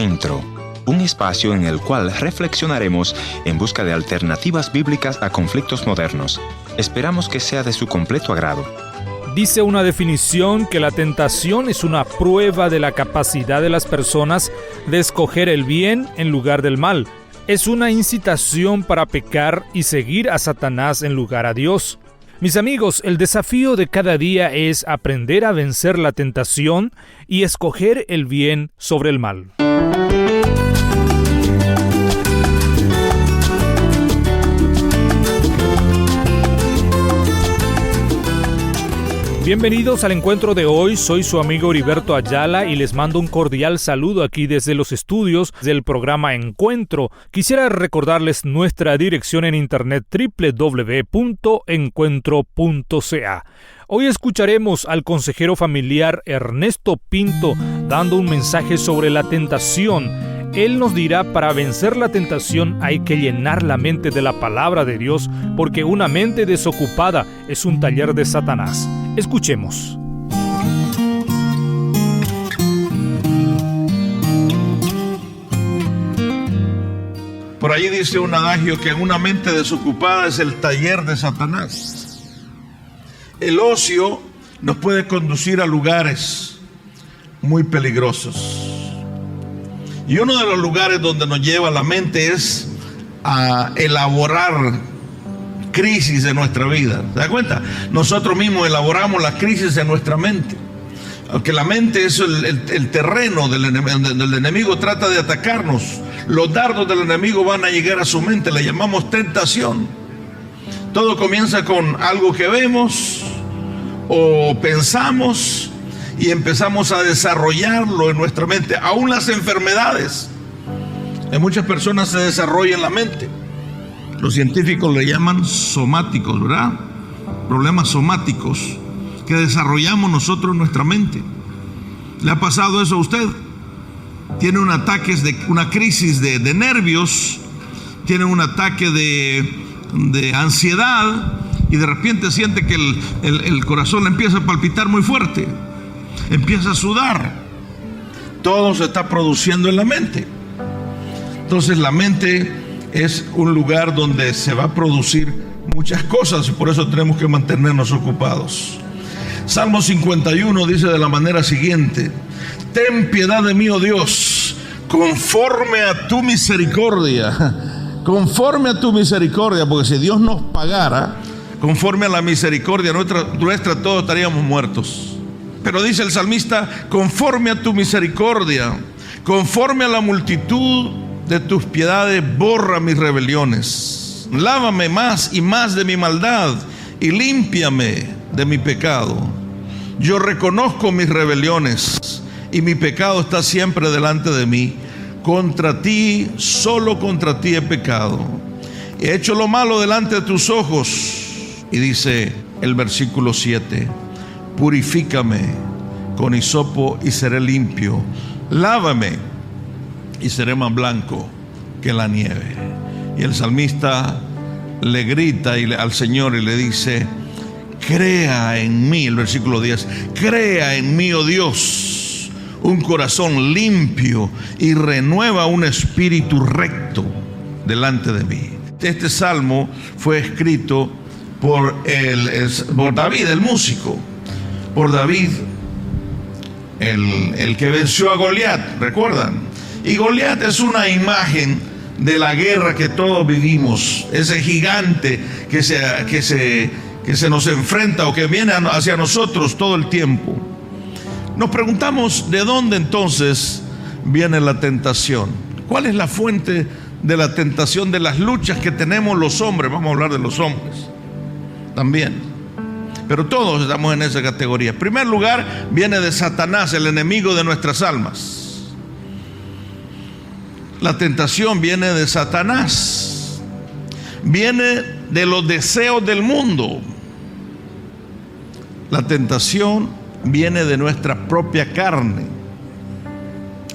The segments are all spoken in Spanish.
Encuentro, un espacio en el cual reflexionaremos en busca de alternativas bíblicas a conflictos modernos. Esperamos que sea de su completo agrado. Dice una definición que la tentación es una prueba de la capacidad de las personas de escoger el bien en lugar del mal. Es una incitación para pecar y seguir a Satanás en lugar a Dios. Mis amigos, el desafío de cada día es aprender a vencer la tentación y escoger el bien sobre el mal. Bienvenidos al encuentro de hoy, soy su amigo Heriberto Ayala y les mando un cordial saludo aquí desde los estudios del programa Encuentro. Quisiera recordarles nuestra dirección en internet www.encuentro.ca. Hoy escucharemos al consejero familiar Ernesto Pinto dando un mensaje sobre la tentación. Él nos dirá, para vencer la tentación hay que llenar la mente de la palabra de Dios, porque una mente desocupada es un taller de Satanás. Escuchemos. Por ahí dice un adagio que una mente desocupada es el taller de Satanás. El ocio nos puede conducir a lugares muy peligrosos. Y uno de los lugares donde nos lleva la mente es a elaborar crisis de nuestra vida. ¿Se da cuenta? Nosotros mismos elaboramos las crisis en nuestra mente. Aunque la mente es el terreno del enemigo, donde el enemigo trata de atacarnos. Los dardos del enemigo van a llegar a su mente, le llamamos tentación. Todo comienza con algo que vemos o pensamos y empezamos a desarrollarlo en nuestra mente. Aún las enfermedades en muchas personas se desarrollan en la mente. Los científicos le llaman somáticos, ¿verdad? Problemas somáticos que desarrollamos nosotros en nuestra mente. ¿Le ha pasado eso a usted? Tiene un ataque, una crisis de nervios, tiene un ataque de ansiedad y de repente siente que el corazón le empieza a palpitar muy fuerte. Empieza a sudar. Todo se está produciendo en la mente. Entonces la mente es un lugar donde se va a producir muchas cosas y por eso tenemos que mantenernos ocupados. Salmo 51 dice de la manera siguiente: ten piedad de mí, oh Dios, conforme a tu misericordia. Conforme a tu misericordia, porque si Dios nos pagara conforme a la misericordia nuestra, todos estaríamos muertos. Pero dice el salmista: conforme a tu misericordia, conforme a la multitud de tus piedades, borra mis rebeliones. Lávame más y más de mi maldad y límpiame de mi pecado. Yo reconozco mis rebeliones y mi pecado está siempre delante de mí. Contra ti, solo contra ti he pecado. He hecho lo malo delante de tus ojos. Y dice el versículo 7: purifícame con hisopo y seré limpio. Lávame y seré más blanco que la nieve. Y el salmista le grita al Señor y le dice: crea en mí, el versículo 10, crea en mí, oh Dios, un corazón limpio y renueva un espíritu recto delante de mí. Este salmo fue escrito por David, el músico, por David, el que venció a Goliat, ¿recuerdan? Y Goliat es una imagen de la guerra que todos vivimos, ese gigante que se nos enfrenta o que viene hacia nosotros todo el tiempo. Nos preguntamos, ¿de dónde entonces viene la tentación? ¿Cuál es la fuente de la tentación, de las luchas que tenemos los hombres? Vamos a hablar de los hombres también, pero todos estamos en esa categoría. En primer lugar, viene de Satanás, el enemigo de nuestras almas. La tentación viene de Satanás, viene de los deseos del mundo. La tentación viene de nuestra propia carne.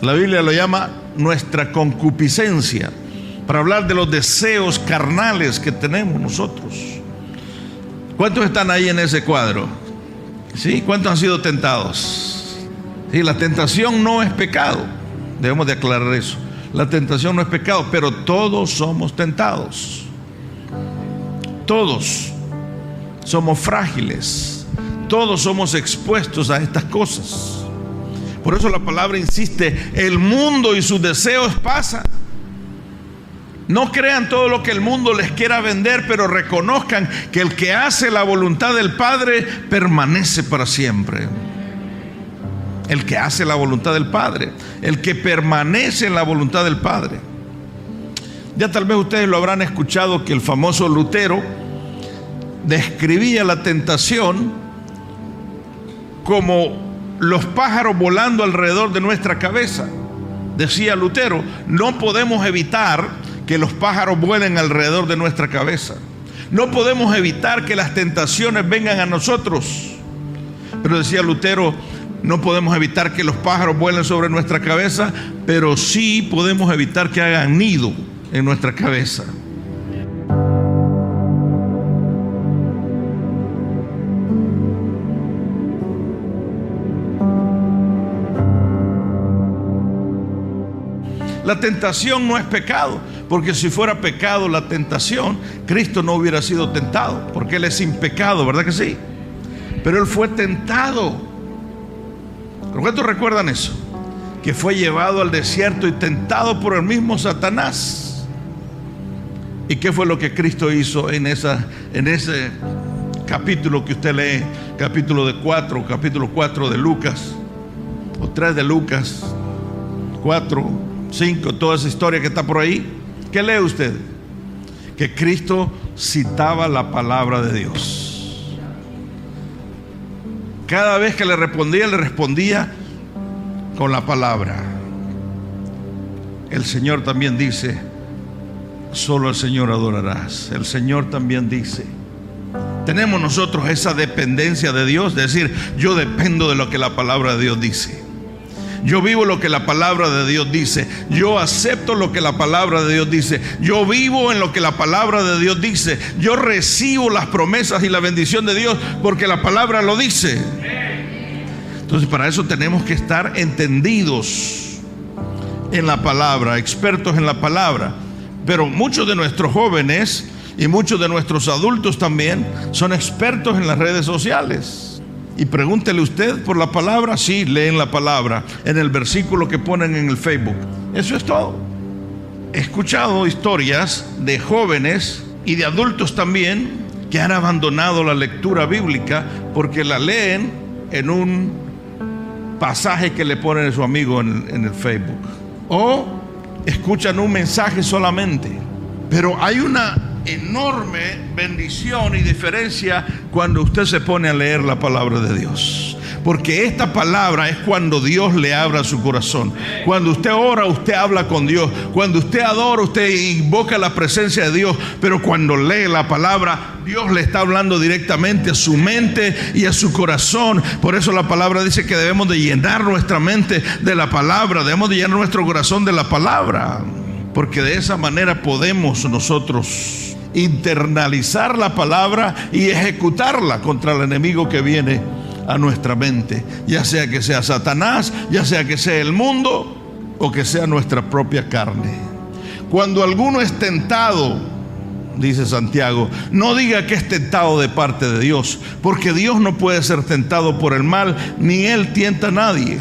La Biblia lo llama nuestra concupiscencia, para hablar de los deseos carnales que tenemos nosotros. ¿Cuántos están ahí en ese cuadro? ¿Sí? ¿Cuántos han sido tentados? Sí, la tentación no es pecado. Debemos de aclarar eso. La tentación no es pecado, pero todos somos tentados. Todos somos frágiles. Todos somos expuestos a estas cosas. Por eso la palabra insiste, el mundo y sus deseos pasan. No crean todo lo que el mundo les quiera vender, pero reconozcan que el que hace la voluntad del Padre permanece para siempre. El que hace la voluntad del Padre, el que permanece en la voluntad del Padre. Ya tal vez ustedes lo habrán escuchado que el famoso Lutero describía la tentación como los pájaros volando alrededor de nuestra cabeza. Decía Lutero, no podemos evitar que los pájaros vuelen alrededor de nuestra cabeza. No podemos evitar que las tentaciones vengan a nosotros. Pero decía Lutero, no podemos evitar que los pájaros vuelen sobre nuestra cabeza, pero sí podemos evitar que hagan nido en nuestra cabeza. La tentación no es pecado, porque si fuera pecado la tentación, Cristo no hubiera sido tentado, porque Él es sin pecado, ¿verdad que sí? Pero Él fue tentado. ¿Cuántos recuerdan eso? Que fue llevado al desierto y tentado por el mismo Satanás. ¿Y qué fue lo que Cristo hizo en ese capítulo que usted lee? Capítulo 4 de Lucas, o 3 de Lucas, 4, 5, toda esa historia que está por ahí. ¿Qué lee usted? Que Cristo citaba la palabra de Dios. Cada vez que le respondía con la palabra. El Señor también dice, solo al Señor adorarás. El Señor también dice, tenemos nosotros esa dependencia de Dios, de decir, yo dependo de lo que la palabra de Dios dice. Yo vivo lo que la palabra de Dios dice. Yo acepto lo que la palabra de Dios dice. Yo vivo en lo que la palabra de Dios dice. Yo recibo las promesas y la bendición de Dios porque la palabra lo dice. Entonces, para eso tenemos que estar entendidos en la palabra, expertos en la palabra. Pero muchos de nuestros jóvenes y muchos de nuestros adultos también son expertos en las redes sociales. Y pregúntele usted por la palabra. Sí, leen la palabra en el versículo que ponen en el Facebook. Eso es todo. He escuchado historias de jóvenes y de adultos también que han abandonado la lectura bíblica porque la leen en un pasaje que le ponen a su amigo en el Facebook, o escuchan un mensaje solamente. Pero hay una enorme bendición y diferencia cuando usted se pone a leer la palabra de Dios, porque esta palabra es cuando Dios le abra su corazón. Cuando usted ora, usted habla con Dios. Cuando usted adora, usted invoca la presencia de Dios. Pero cuando lee la palabra, Dios le está hablando directamente a su mente y a su corazón. Por eso la palabra dice que debemos de llenar nuestra mente de la palabra, debemos de llenar nuestro corazón de la palabra, porque de esa manera podemos nosotros internalizar la palabra y ejecutarla contra el enemigo que viene a nuestra mente, ya sea que sea Satanás, ya sea que sea el mundo o que sea nuestra propia carne. Cuando alguno es tentado, dice Santiago, no diga que es tentado de parte de Dios, porque Dios no puede ser tentado por el mal, ni Él tienta a nadie,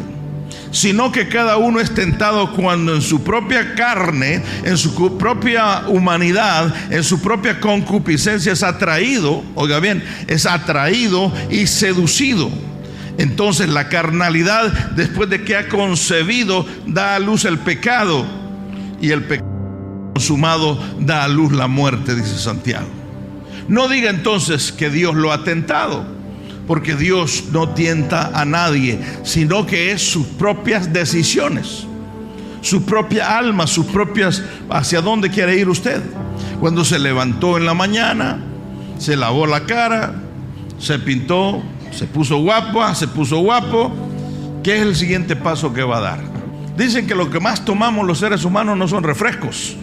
sino que cada uno es tentado cuando en su propia carne, en su propia humanidad, en su propia concupiscencia es atraído, oiga bien, es atraído y seducido. Entonces la carnalidad, después de que ha concebido, da a luz el pecado, y el pecado consumado da a luz la muerte, dice Santiago. No diga entonces que Dios lo ha tentado, porque Dios no tienta a nadie, sino que es sus propias decisiones, su propia alma, sus propias, hacia dónde quiere ir usted. Cuando se levantó en la mañana, se lavó la cara, se pintó, se puso guapa, se puso guapo, ¿qué es el siguiente paso que va a dar? Dicen que lo que más tomamos los seres humanos no son refrescos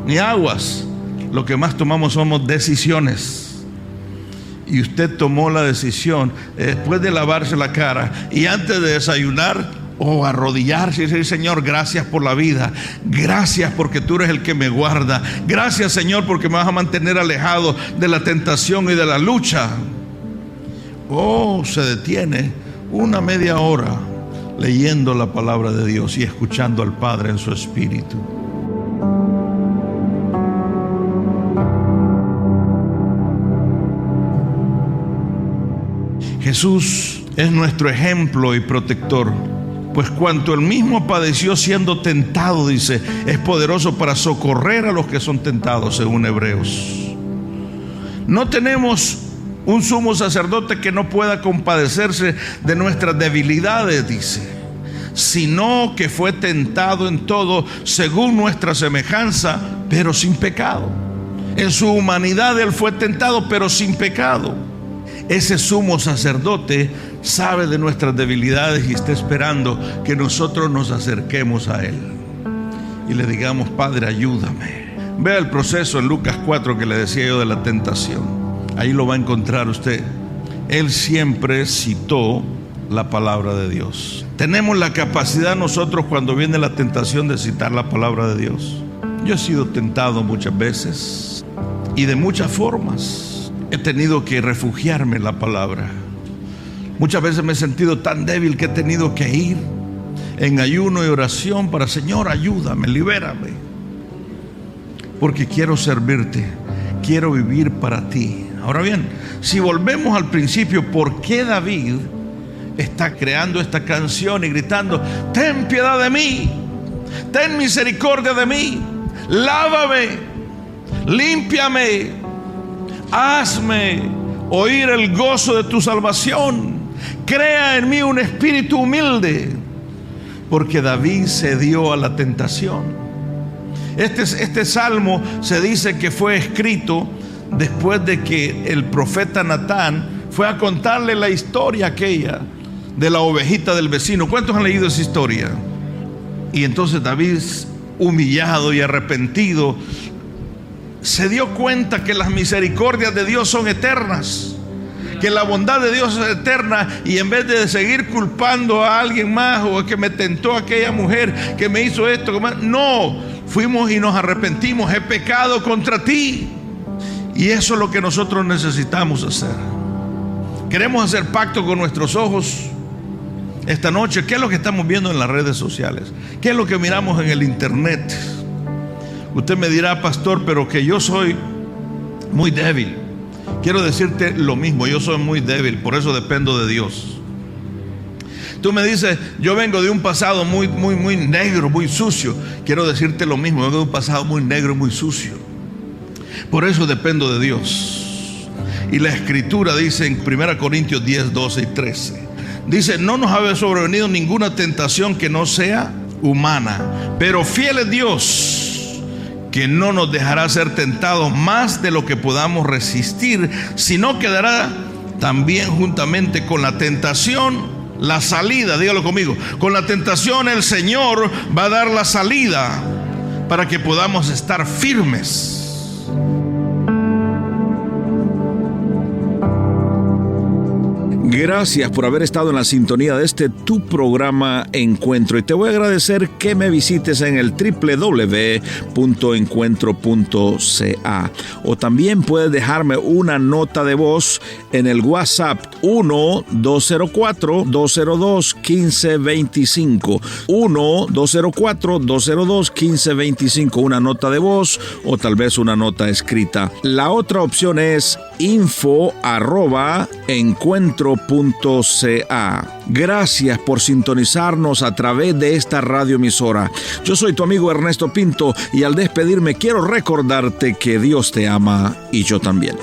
ni aguas, lo que más tomamos somos decisiones. Y usted tomó la decisión, después de lavarse la cara y antes de desayunar, o arrodillarse y decir: Señor, gracias por la vida, gracias porque tú eres el que me guarda, gracias, Señor, porque me vas a mantener alejado de la tentación y de la lucha. O se detiene una media hora leyendo la palabra de Dios y escuchando al Padre en su espíritu. Jesús es nuestro ejemplo y protector, pues cuanto él mismo padeció siendo tentado, dice, es poderoso para socorrer a los que son tentados, según Hebreos. No tenemos un sumo sacerdote que no pueda compadecerse de nuestras debilidades, dice, sino que fue tentado en todo según nuestra semejanza, pero sin pecado. En su humanidad él fue tentado, pero sin pecado. Ese sumo sacerdote sabe de nuestras debilidades y está esperando que nosotros nos acerquemos a él y le digamos: Padre, ayúdame. Vea el proceso en Lucas 4 que le decía yo de la tentación. Ahí lo va a encontrar usted. Él siempre citó la palabra de Dios. Tenemos la capacidad nosotros, cuando viene la tentación, de citar la palabra de Dios. Yo he sido tentado muchas veces y de muchas formas. He tenido que refugiarme en la palabra. Muchas veces me he sentido tan débil que he tenido que ir en ayuno y oración para: Señor, ayúdame, libérame, porque quiero servirte, quiero vivir para ti. Ahora bien, si volvemos al principio, ¿por qué David está creando esta canción y gritando: ten piedad de mí, ten misericordia de mí, lávame, límpiame, hazme oír el gozo de tu salvación, crea en mí un espíritu humilde? Porque David cedió a la tentación. Este salmo se dice que fue escrito después de que el profeta Natán fue a contarle la historia aquella de la ovejita del vecino. ¿Cuántos han leído esa historia? Y entonces David, humillado y arrepentido, se dio cuenta que las misericordias de Dios son eternas, que la bondad de Dios es eterna, y en vez de seguir culpando a alguien más, o que me tentó aquella mujer que me hizo esto, no, fuimos y nos arrepentimos: he pecado contra ti. Y eso es lo que nosotros necesitamos hacer. Queremos hacer pacto con nuestros ojos esta noche. ¿Qué es lo que estamos viendo en las redes sociales? ¿Qué es lo que miramos en el internet? Usted me dirá: pastor, pero que yo soy muy débil. Quiero decirte lo mismo, yo soy muy débil, por eso dependo de Dios. Tú me dices: yo vengo de un pasado muy negro, muy sucio. Quiero decirte lo mismo, vengo de un pasado muy negro, muy sucio. Por eso dependo de Dios. Y la Escritura dice en 1 Corintios 10, 12 y 13, dice: no nos ha sobrevenido ninguna tentación que no sea humana, pero fiel es Dios, que no nos dejará ser tentados más de lo que podamos resistir, sino que dará también juntamente con la tentación la salida. Dígalo conmigo: con la tentación el Señor va a dar la salida para que podamos estar firmes. Gracias por haber estado en la sintonía de tu programa Encuentro, y te voy a agradecer que me visites en el www.encuentro.ca, o también puedes dejarme una nota de voz en el WhatsApp 1-204-202-1525, 1-204-202-1525, una nota de voz o tal vez una nota escrita. La otra opción es info@encuentro.ca. Gracias por sintonizarnos a través de esta radioemisora. Yo soy tu amigo Ernesto Pinto, y al despedirme quiero recordarte que Dios te ama y yo también.